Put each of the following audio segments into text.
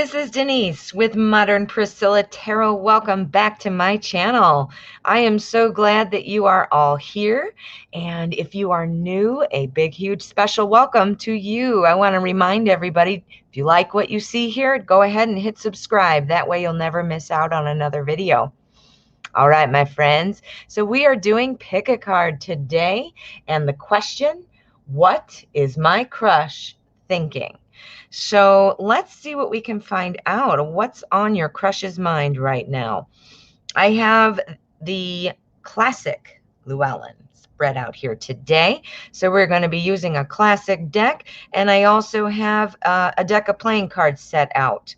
this is Denise with Modern Priscilla Tarot. Welcome back to my channel. I am so glad that you are all here. And if you are new, a big, huge, special welcome to you. I want to remind everybody, if you like what you see here, go ahead and hit subscribe. That way you'll never miss out on another video. All right, my friends. So we are doing Pick a Card today. And the question, what is my crush thinking? So let's see what we can find out. What's on your crush's mind right now? I have the classic Llewellyn spread out here today. So we're going to be using a classic deck. And I also have a deck of playing cards set out.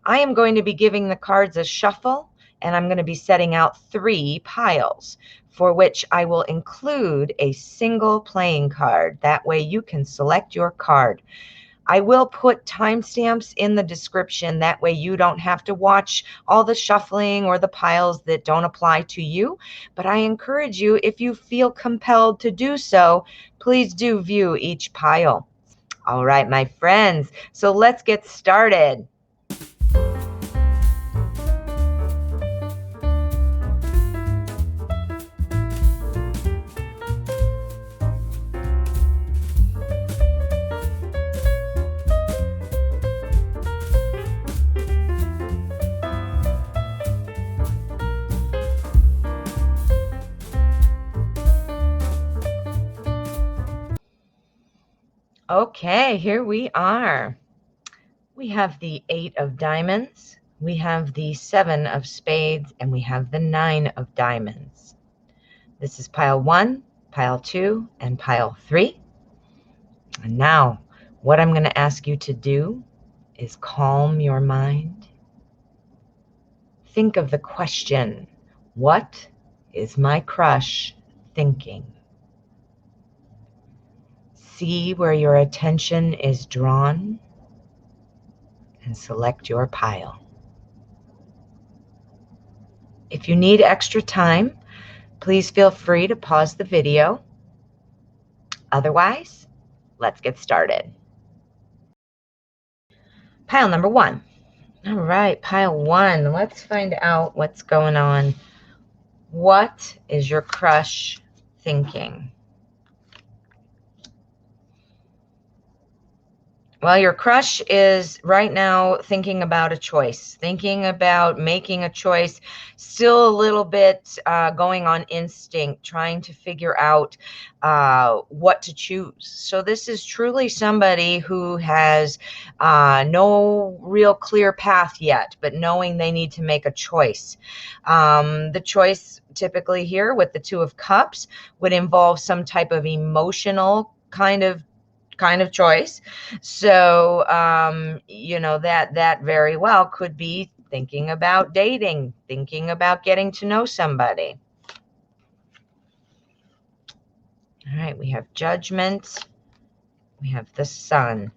I am going to be giving the cards a shuffle, and I'm going to be setting out 3 piles, for which I will include a single playing card. That way you can select your card. I will put timestamps in the description. That way you don't have to watch all the shuffling or the piles that don't apply to you. But I encourage you, if you feel compelled to do so, please do view each pile. All right, my friends. So let's get started. Okay, here we are. We have the 8 of diamonds, we have the 7 of spades, and we have the 9 of diamonds. This is pile 1, pile 2, and pile 3. And now, what I'm going to ask you to do is calm your mind. Think of the question, what is my crush thinking? See where your attention is drawn and select your pile. If you need extra time, please feel free to pause the video. Otherwise, let's get started. Pile number 1. All right, pile 1. Let's find out what's going on. What is your crush thinking? Well, your crush is right now thinking about a choice, thinking about making a choice, still a little bit going on instinct, trying to figure out what to choose. So this is truly somebody who has no real clear path yet, but knowing they need to make a choice. The choice typically here with the 2 of Cups would involve some type of emotional kind of choice. So, you know, that very well could be thinking about dating, thinking about getting to know somebody. All right, we have Judgment. We have the Sun.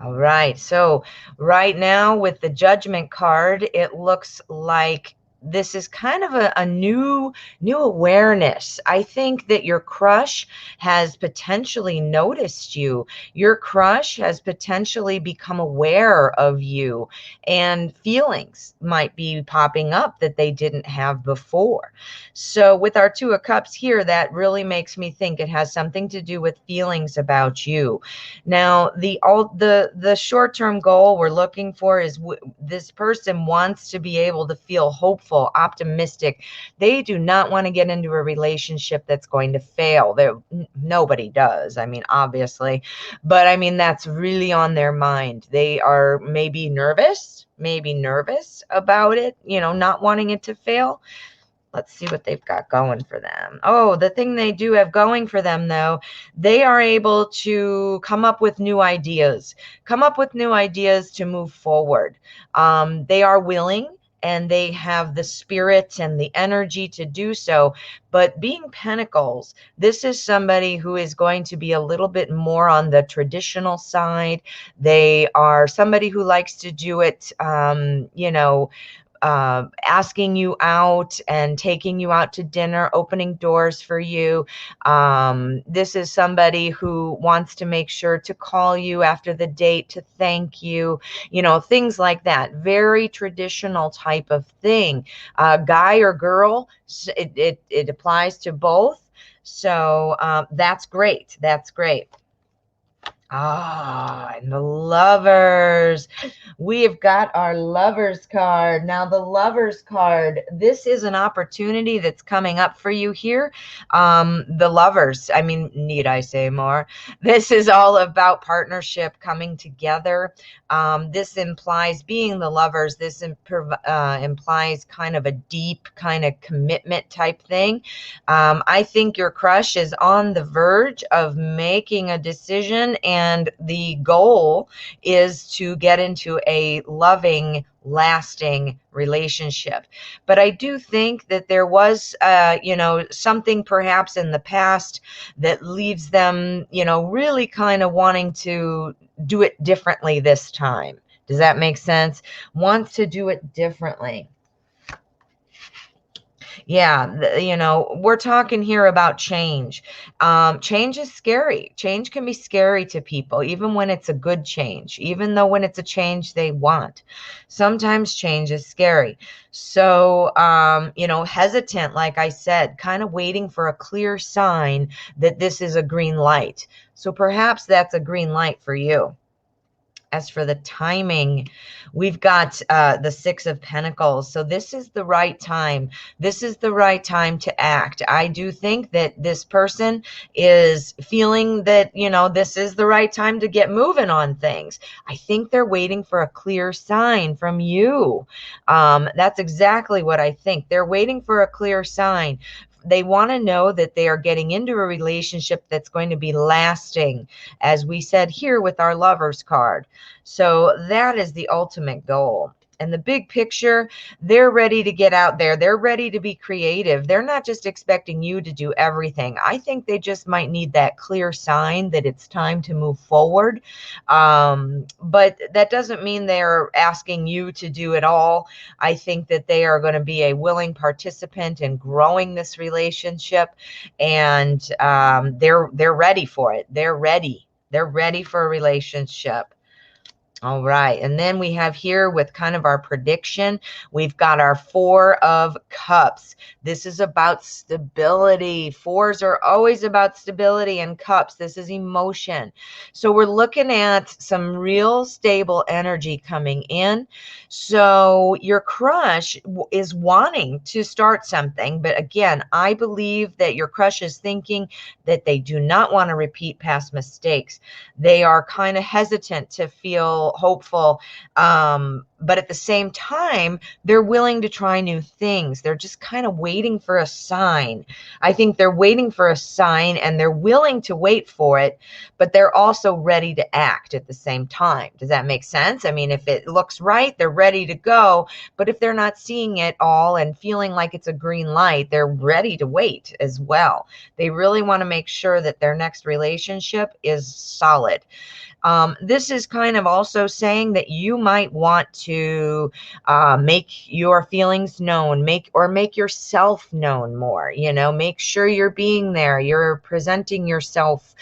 All right, so right now with the Judgment card, it looks like this is kind of a new awareness. I think that your crush has potentially noticed you. Your crush has potentially become aware of you, and feelings might be popping up that they didn't have before. So with our 2 of Cups here, that really makes me think it has something to do with feelings about you. Now, the short-term goal we're looking for is this person wants to be able to feel hopeful, optimistic. They do not want to get into a relationship that's going to fail. Nobody does, I mean, obviously, but I mean, that's really on their mind. They are maybe nervous about it, you know, not wanting it to fail. Let's see what they've got going for them. Oh, the thing they do have going for them, though, they are able to come up with new ideas to move forward. They are willing, and they have the spirit and the energy to do so. But being Pentacles, this is somebody who is going to be a little bit more on the traditional side. They are somebody who likes to do it, you know, asking you out and taking you out to dinner, opening doors for you. This is somebody who wants to make sure to call you after the date to thank you, things like that. Very traditional type of thing. Guy or girl, it applies to both. So that's great. That's great. And the lovers. We have got our lovers card. Now, the lovers card, this is an opportunity that's coming up for you here. The lovers, I mean, need I say more? This is all about partnership coming together. This implies being the lovers. This implies kind of a deep kind of commitment type thing. I think your crush is on the verge of making a decision, and the goal is to get into a loving, lasting relationship. But I do think that there was, something perhaps in the past that leaves them, really kind of wanting to do it differently this time. Does that make sense? Wants to do it differently. Yeah, we're talking here about change. Change is scary. Change can be scary to people, even when it's a good change, even though when it's a change they want. Sometimes change is scary. So, hesitant, like I said, kind of waiting for a clear sign that this is a green light. So perhaps that's a green light for you. As for the timing, we've got the Six of Pentacles. So this is the right time. This is the right time to act. I do think that this person is feeling that, this is the right time to get moving on things. I think they're waiting for a clear sign from you. That's exactly what I think. They're waiting for a clear sign. They want to know that they are getting into a relationship that's going to be lasting, as we said here with our lovers card. So that is the ultimate goal. And the big picture, they're ready to get out there. They're ready to be creative. They're not just expecting you to do everything. I think they just might need that clear sign that it's time to move forward. But that doesn't mean they're asking you to do it all. I think that they are going to be a willing participant in growing this relationship, and they're ready for it. They're ready. They're ready for a relationship. All right. And then we have here with kind of our prediction, we've got our Four of Cups. This is about stability. Fours are always about stability, and cups, this is emotion. So we're looking at some real stable energy coming in. So your crush is wanting to start something. But again, I believe that your crush is thinking that they do not want to repeat past mistakes. They are kind of hesitant to feel hopeful, but at the same time, they're willing to try new things. They're just kind of waiting for a sign. I think they're waiting for a sign, and they're willing to wait for it, but they're also ready to act at the same time. Does that make sense? I mean, if it looks right, they're ready to go, but if they're not seeing it all and feeling like it's a green light, they're ready to wait as well. They really want to make sure that their next relationship is solid. This is kind of also saying that you might want to make your feelings known, make yourself known more, make sure you're being there, you're presenting yourself,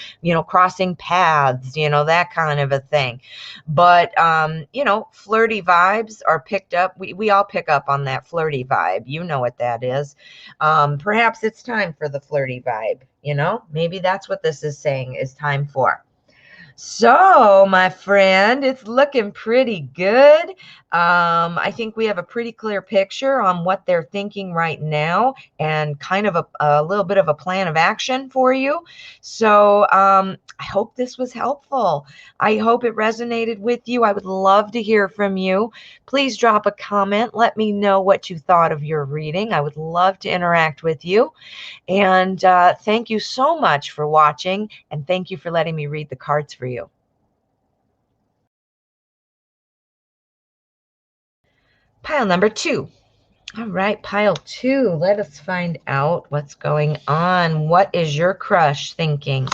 crossing paths, that kind of a thing. But, flirty vibes are picked up. We all pick up on that flirty vibe. You know what that is. Perhaps it's time for the flirty vibe, maybe that's what this is saying is time for. So, my friend, it's looking pretty good. I think we have a pretty clear picture on what they're thinking right now, and kind of a little bit of a plan of action for you. So I hope this was helpful. I hope it resonated with you. I would love to hear from you. Please drop a comment. Let me know what you thought of your reading. I would love to interact with you. And thank you so much for watching, and thank you for letting me read the cards for you. Pile number 2. All right, pile 2. Let us find out what's going on. What is your crush thinking?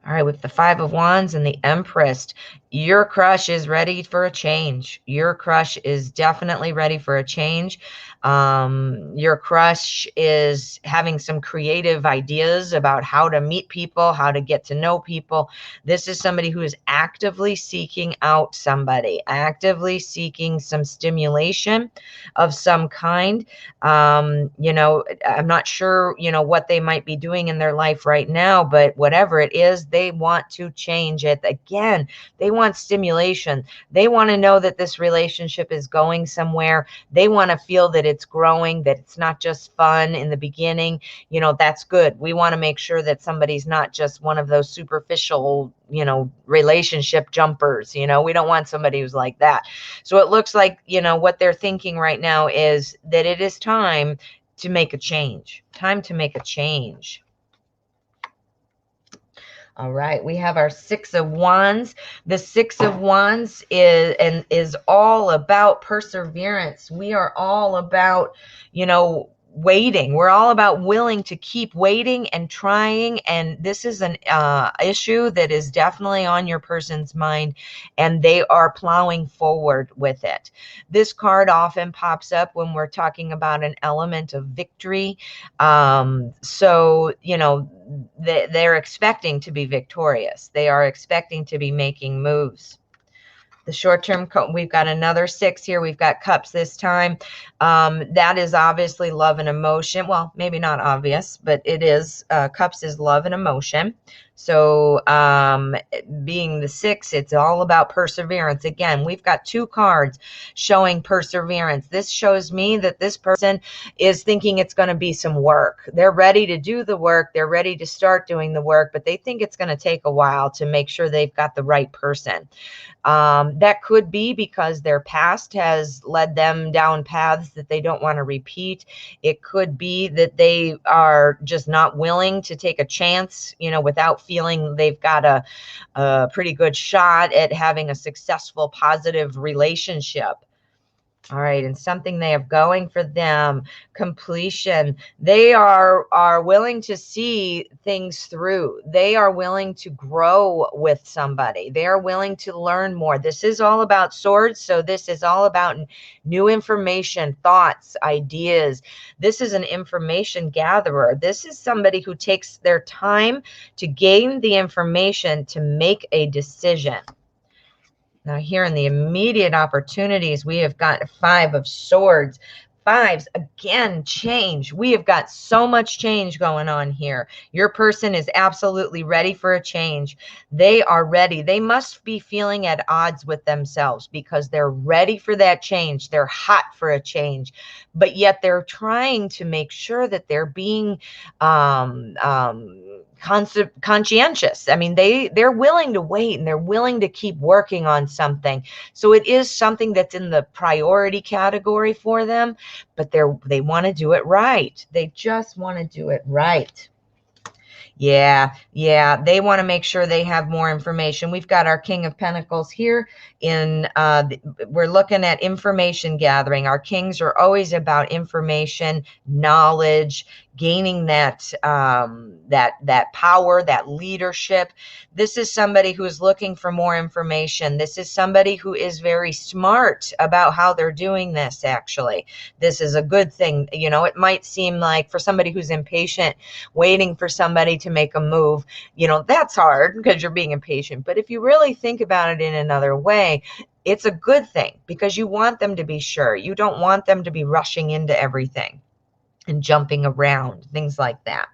All right, with the Five of Wands and the Empress, Your crush is ready for a change. Your crush is definitely ready for a change. Your crush is having some creative ideas about how to meet people, how to get to know people. This is somebody who is actively seeking out somebody, actively seeking some stimulation of some kind. You know, I'm not sure, you know, what they might be doing in their life right now, but whatever it is, they want to change it. Again, they want stimulation. They want to know that this relationship is going somewhere. They want to feel that it's growing, that it's not just fun in the beginning. You know, that's good. We want to make sure that somebody's not just one of those superficial, you know, relationship jumpers. You know, we don't want somebody who's like that. So it looks like, you know, what they're thinking right now is that it is time to make a change. Time to make a change. All right, we have our Six of Wands. The Six of Wands is all about perseverance. We are all about, you know, waiting. We're all about willing to keep waiting and trying. And this is an issue that is definitely on your person's mind, and they are plowing forward with it. This card often pops up when we're talking about an element of victory. So, you know, they're expecting to be victorious. They are expecting to be making moves. The short-term, we've got another 6 here. We've got cups this time. That is obviously love and emotion. Well, maybe not obvious, but it is. Cups is love and emotion. So being the 6, it's all about perseverance. Again, we've got 2 cards showing perseverance. This shows me that this person is thinking it's going to be some work. They're ready to do the work. They're ready to start doing the work, but they think it's going to take a while to make sure they've got the right person. That could be because their past has led them down paths that they don't want to repeat. It could be that they are just not willing to take a chance, you know, without feeling they've got a pretty good shot at having a successful, positive relationship. All right, and something they have going for them, completion. They are willing to see things through. They are willing to grow with somebody. They are willing to learn more. This is all about swords, so this is all about new information, thoughts, ideas. This is an information gatherer. This is somebody who takes their time to gain the information to make a decision. Now here in the immediate opportunities, we have got 5 of Swords. 5s, again, change. We have got so much change going on here. Your person is absolutely ready for a change. They are ready. They must be feeling at odds with themselves because they're ready for that change. They're hot for a change, but yet they're trying to make sure that they're being conscientious. I mean, they're willing to wait and they're willing to keep working on something. So it is something that's in the priority category for them, but they want to do it right. They just want to do it right. Yeah, they want to make sure they have more information. We've got our King of Pentacles here in we're looking at information gathering. Our kings are always about information, knowledge, gaining that that power, that leadership. This is somebody who is looking for more information. This is somebody who is very smart about how they're doing this. Actually, this is a good thing. You know, it might seem like for somebody who's impatient, waiting for somebody to make a move, you know, that's hard because you're being impatient. But if you really think about it in another way, it's a good thing because you want them to be sure. You don't want them to be rushing into everything and jumping around, things like that.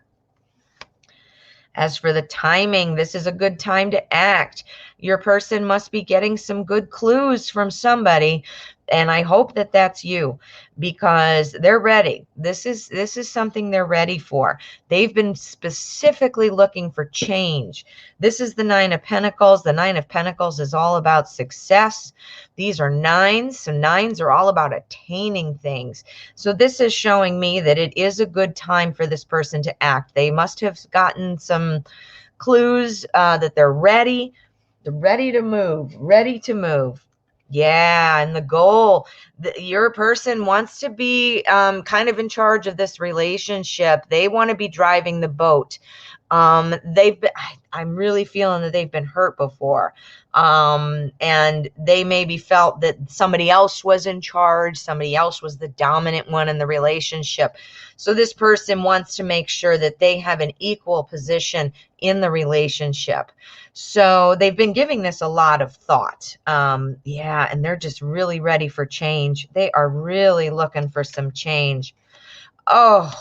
As for the timing, this is a good time to act. Your person must be getting some good clues from somebody, and I hope that that's you because they're ready. This is something they're ready for. They've been specifically looking for change. This is the 9 of Pentacles. The 9 of Pentacles is all about success. These are 9s, so 9s are all about attaining things. So this is showing me that it is a good time for this person to act. They must have gotten some clues that they're ready. They're ready to move, ready to move. Yeah, and the goal, your person wants to be kind of in charge of this relationship. They want to be driving the boat. I'm really feeling that they've been hurt before. And they maybe felt that somebody else was in charge, somebody else was the dominant one in the relationship. So this person wants to make sure that they have an equal position in the relationship. So they've been giving this a lot of thought. Yeah, and they're just really ready for change. They are really looking for some change. Oh,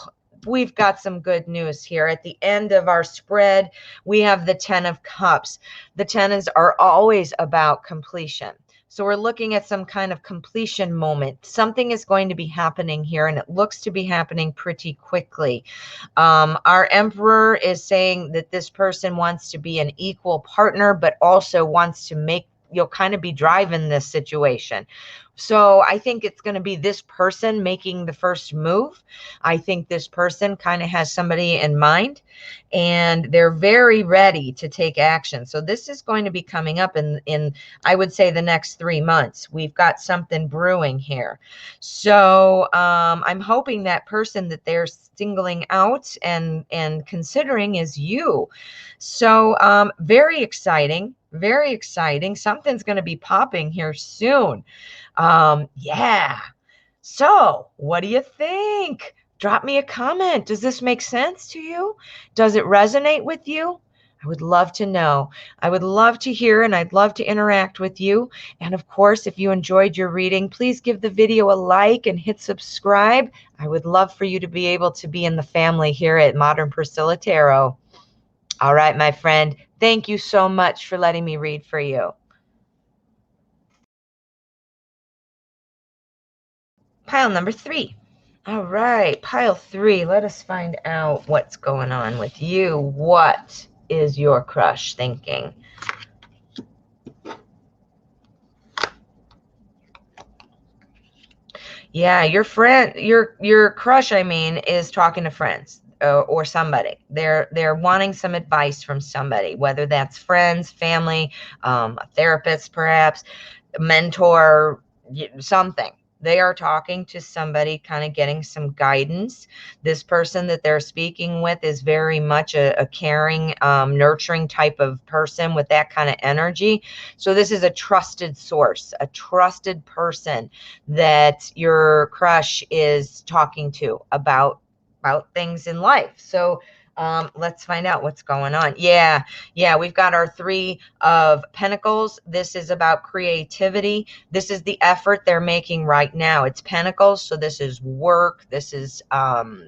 we've got some good news here. At the end of our spread, we have the 10 of Cups. The 10s are always about completion. So we're looking at some kind of completion moment. Something is going to be happening here, and it looks to be happening pretty quickly. Our Emperor is saying that this person wants to be an equal partner, but also wants to make, you'll kind of be driving this situation. So I think it's going to be this person making the first move. I think this person kind of has somebody in mind, and they're very ready to take action. So this is going to be coming up in I would say the next 3 months. We've got something brewing here. So I'm hoping that person that they're singling out and considering is you. So very exciting, very exciting. Something's going to be popping here soon. Yeah. So what do you think? Drop me a comment. Does this make sense to you? Does it resonate with you? I would love to know. I would love to hear, and I'd love to interact with you. And of course, if you enjoyed your reading, please give the video a like and hit subscribe. I would love for you to be able to be in the family here at Modern Priscilla Tarot. All right, my friend. Thank you so much for letting me read for you. Pile number 3. All right, pile 3. Let us find out what's going on with you. What is your crush thinking? Yeah, your friend, your crush, I mean, is talking to friends or somebody. They're wanting some advice from somebody, whether that's friends, family, a therapist, perhaps, a mentor, something. They are talking to somebody, kind of getting some guidance. This person that they're speaking with is very much a caring, nurturing type of person with that kind of energy. So this is a trusted source, a trusted person that your crush is talking to about things in life. So let's find out what's going on. Yeah, we've got our 3 of Pentacles. This is about creativity. This is the effort they're making right now. It's Pentacles, so this is work. This is,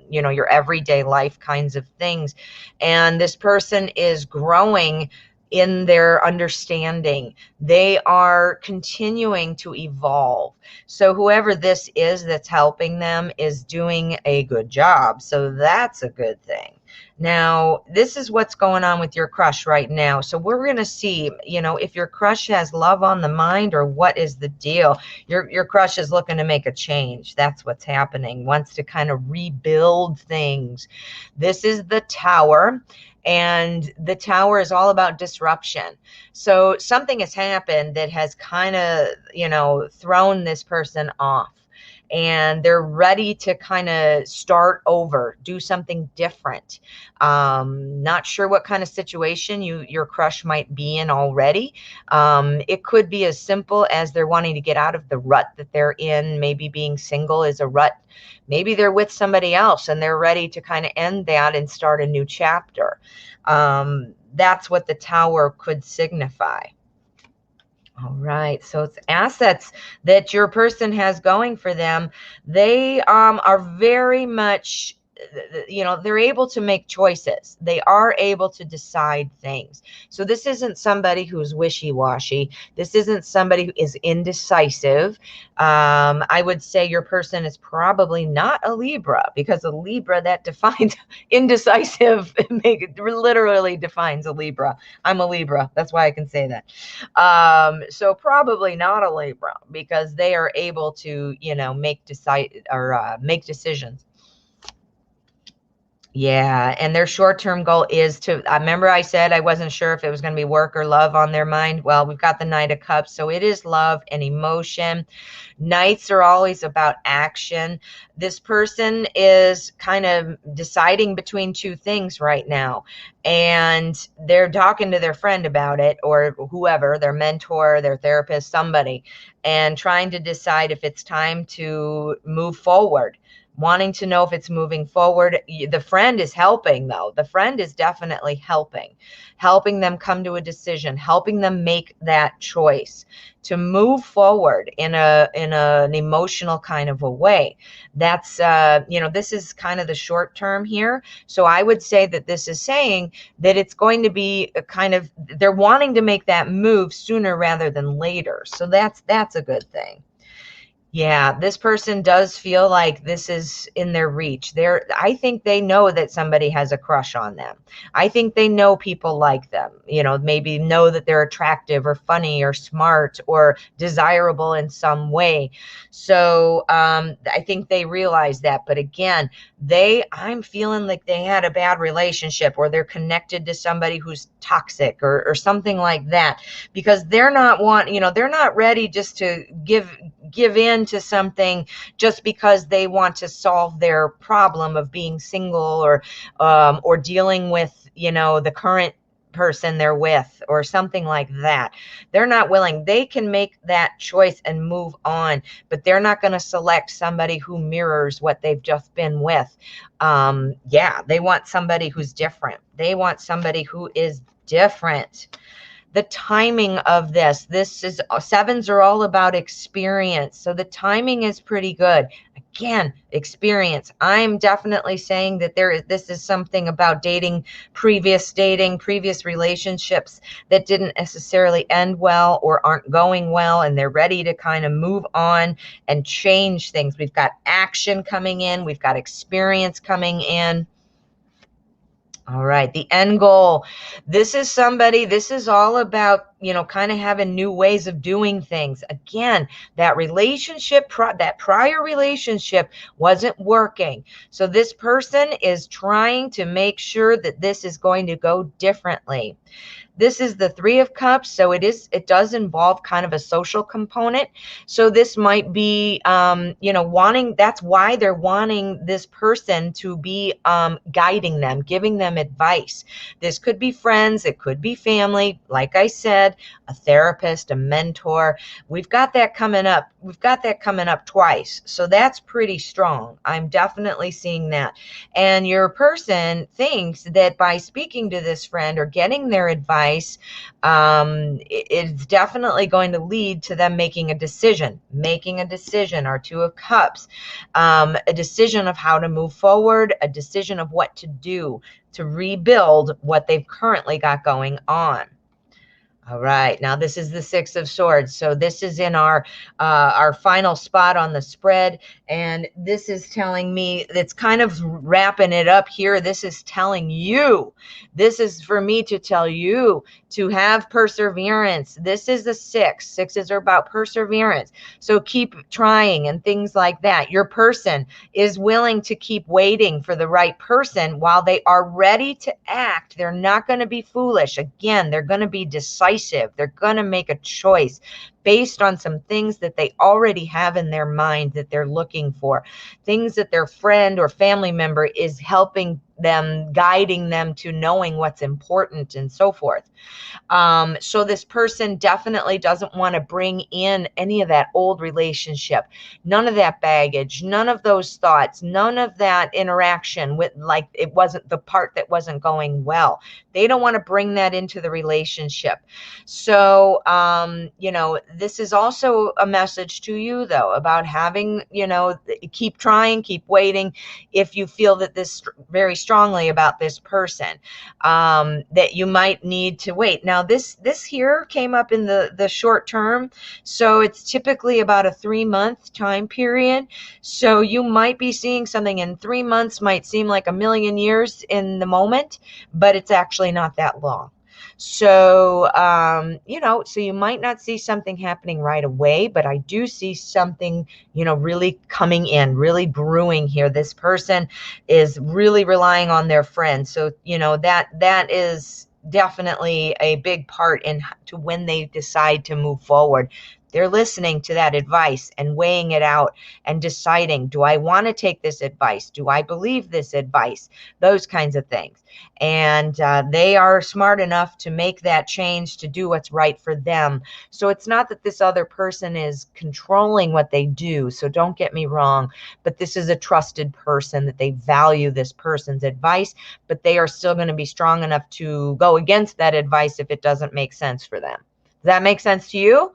your everyday life kinds of things. And this person is growing in their understanding. They are continuing to evolve. So whoever this is that's helping them is doing a good job. So that's a good thing. Now, this is what's going on with your crush right now. So we're going to see, if your crush has love on the mind or what is the deal. Your crush is looking to make a change. That's what's happening. Wants to kind of rebuild things. This is the Tower. And the Tower is all about disruption. So something has happened that has kind of, thrown this person off. And they're ready to kind of start over, do something different. Not sure what kind of situation your crush might be in already. It could be as simple as they're wanting to get out of the rut that they're in. Maybe being single is a rut. Maybe they're with somebody else and they're ready to kind of end that and start a new chapter. That's what the Tower could signify. All right, so it's assets that your person has going for them. They are very much, they're able to make choices. They are able to decide things. So this isn't somebody who's wishy-washy. This isn't somebody who is indecisive. I would say your person is probably not a Libra, because a Libra, that defines indecisive, literally defines a Libra. I'm a Libra. That's why I can say that. So probably not a Libra, because they are able to, make decisions. Yeah, and their short-term goal is to, I remember I said I wasn't sure if it was going to be work or love on their mind. Well, we've got the Knight of Cups, so it is love and emotion. Knights are always about action. This person is kind of deciding between two things right now, and they're talking to their friend about it, or whoever, their mentor, their therapist, somebody, and trying to decide if it's time to move forward, wanting to know if it's moving forward. The friend is helping, though. The friend is definitely helping them come to a decision, helping them make that choice to move forward in an emotional kind of a way. That's this is kind of the short term here. So I would say that this is saying that it's going to be a kind of, they're wanting to make that move sooner rather than later. So that's a good thing. Yeah, this person does feel like this is in their reach. I think they know that somebody has a crush on them. I think they know people like them, maybe know that they're attractive or funny or smart or desirable in some way. So I think they realize that. But again, I'm feeling like they had a bad relationship, or they're connected to somebody who's toxic, or something like that, because they're not ready just to give in to something just because they want to solve their problem of being single, or dealing with the current person they're with, or something like that. They're not willing. They can make that choice and move on, but they're not going to select somebody who mirrors what they've just been with. They want somebody who's different. They want somebody who is different. The timing of this is, sevens are all about experience. So the timing is pretty good. Again, experience. I'm definitely saying that this is something about previous relationships that didn't necessarily end well or aren't going well, and they're ready to kind of move on and change things. We've got action coming in. We've got experience coming in. All right, the end goal. This is all about, kind of having new ways of doing things. Again, that that prior relationship wasn't working. So this person is trying to make sure that this is going to go differently. This is the Three of Cups, so it does involve kind of a social component. So this might be, that's why they're wanting this person to be guiding them, giving them advice. This could be friends, it could be family, like I said, a therapist, a mentor. We've got that coming up. We've got that coming up twice. So that's pretty strong. I'm definitely seeing that. And your person thinks that by speaking to this friend or getting their advice, it's definitely going to lead to them making a decision. Our Two of Cups, a decision of how to move forward, a decision of what to do to rebuild what they've currently got going on. All right, now this is the Six of Swords. So this is in our final spot on the spread, and this is telling me, it's kind of wrapping it up here. This is telling you, this is for me to tell you to have perseverance. This is the six. Sixes are about perseverance. So keep trying and things like that. Your person is willing to keep waiting for the right person while they are ready to act. They're not going to be foolish. Again, they're going to be decisive. They're going to make a choice based on some things that they already have in their mind that they're looking for, things that their friend or family member is helping them, guiding them to knowing what's important, and so forth. So this person definitely doesn't want to bring in any of that old relationship, none of that baggage, none of those thoughts, none of that interaction with, like, it wasn't the part that wasn't going well. They don't want to bring that into the relationship. So, this is also a message to you, though, about having, keep trying, keep waiting. If you feel that this very strongly about this person, that you might need to wait. Now, this here came up in the short term, so it's typically about a 3-month time period. So you might be seeing something in 3 months, might seem like a million years in the moment, but it's actually not that long. So, so you might not see something happening right away, but I do see something, really coming in, really brewing here. This person is really relying on their friends. So, that is definitely a big part in to when they decide to move forward. They're listening to that advice and weighing it out and deciding, do I want to take this advice? Do I believe this advice? Those kinds of things. And they are smart enough to make that change to do what's right for them. So it's not that this other person is controlling what they do. So don't get me wrong, but this is a trusted person, that they value this person's advice, but they are still going to be strong enough to go against that advice if it doesn't make sense for them. Does that make sense to you?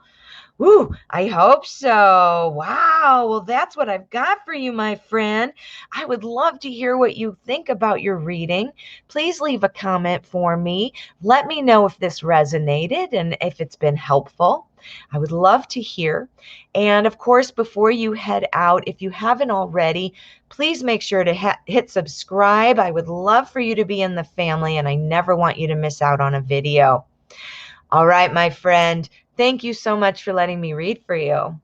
Woo, I hope so. Wow. Well, that's what I've got for you, my friend. I would love to hear what you think about your reading. Please leave a comment for me. Let me know if this resonated and if it's been helpful. I would love to hear. And of course, before you head out, if you haven't already, please make sure to hit subscribe. I would love for you to be in the family, and I never want you to miss out on a video. All right, my friend. Thank you so much for letting me read for you.